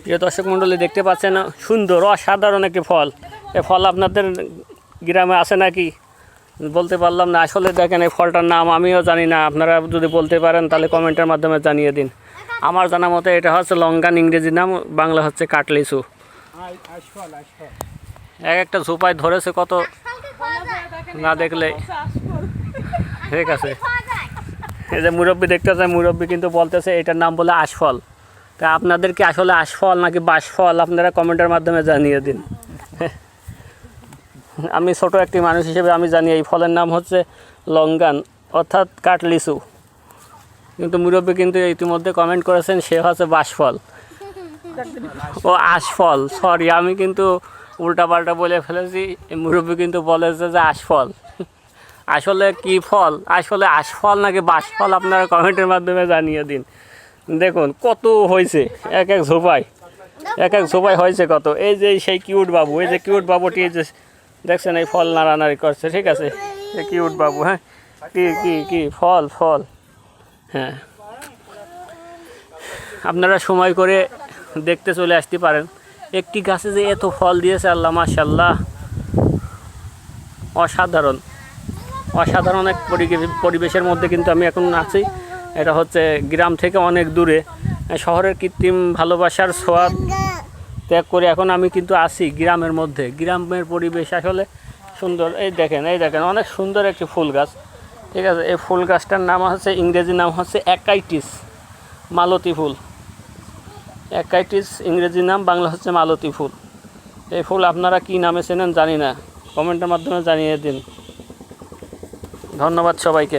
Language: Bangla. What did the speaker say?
প্রিয় দর্শক মণ্ডলী, দেখতে পাচ্ছেন সুন্দর অসাধারণ একটি ফল। এই ফল আপনাদের গ্রামে আছে নাকি বলতে পারলাম না। আসলে দেখেন, এই ফলটার নাম আমিও জানি না। আপনারা যদি বলতে পারেন তাহলে কমেন্টের মাধ্যমে জানিয়ে দিন। আমার জানা মতে এটা হচ্ছে লঙ্কান, ইংরেজি নাম, বাংলা হচ্ছে কাটলিচু। এক একটা ঝোপায় ধরেছে কত, না দেখলে ঠিক আছে। এই যে মুরব্বী দেখতেছে, মুরব্বী কিন্তু বলতেছে এটার নাম বলে আশফল। তা আপনাদের কি আসলে আশফল নাকি বাঁশফল, আপনারা কমেন্টের মাধ্যমে জানিয়ে দিন। আমি ছোট একটি মানুষ হিসেবে আমি জানি এই ফলের নাম হচ্ছে লঙ্কান অর্থাৎ কাটলিচু, কিন্তু মুরব্বী কিন্তু ইতিমধ্যে কমেন্ট করেছেন সে হচ্ছে বাঁশফল ও আশফল। সরি, আমি কিন্তু উল্টাপাল্টা বলে ফেলেছি। মুরব্বী কিন্তু বলেছে যে আশফল। আসলে কি ফল, আসলে আশফল নাকি বাঁশফল, আপনারা কমেন্টের মাধ্যমে জানিয়ে দিন। দেখুন কত হয়েছে, এক এক ঝোপায় হয়েছে কত। এই যে সেই কিউট বাবু, এই যে কিউট বাবুটি যে দেখছেন এই ফল নাড়ানাড়ি করছে, ঠিক আছে, এই কিউট বাবু। হ্যাঁ, কি কি কি ফল ফল হ্যাঁ, আপনারা সময় করে দেখতে চলে আসতে পারেন। একটি গাছে যে এত ফল দিয়েছে, আল্লাহ মাশাআল্লাহ, অসাধারণ অসাধারণ এক পরিবেশের মধ্যে কিন্তু আমি এখন আছি। এটা হচ্ছে গ্রাম থেকে অনেক দূরে, শহরের কৃত্রিম ভালোবাসার ছোঁয়া ত্যাগ করে এখন আমি কিন্তু আছি গ্রামের মধ্যে। গ্রামের পরিবেশ আসলে সুন্দর। এই দেখেন অনেক সুন্দর একটি ফুল গাছ, ঠিক আছে। এই ফুল গাছটার নাম হচ্ছে, ইংরেজি নাম হচ্ছে অ্যাকাইটিস, মালতী ফুল। অ্যাকাইটিস ইংরেজি নাম, বাংলা হচ্ছে মালতী ফুল। এই ফুল আপনারা কি নামে চেনেন জানি না, কমেন্টের মাধ্যমে জানিয়ে দিন। ধন্যবাদ সবাইকে।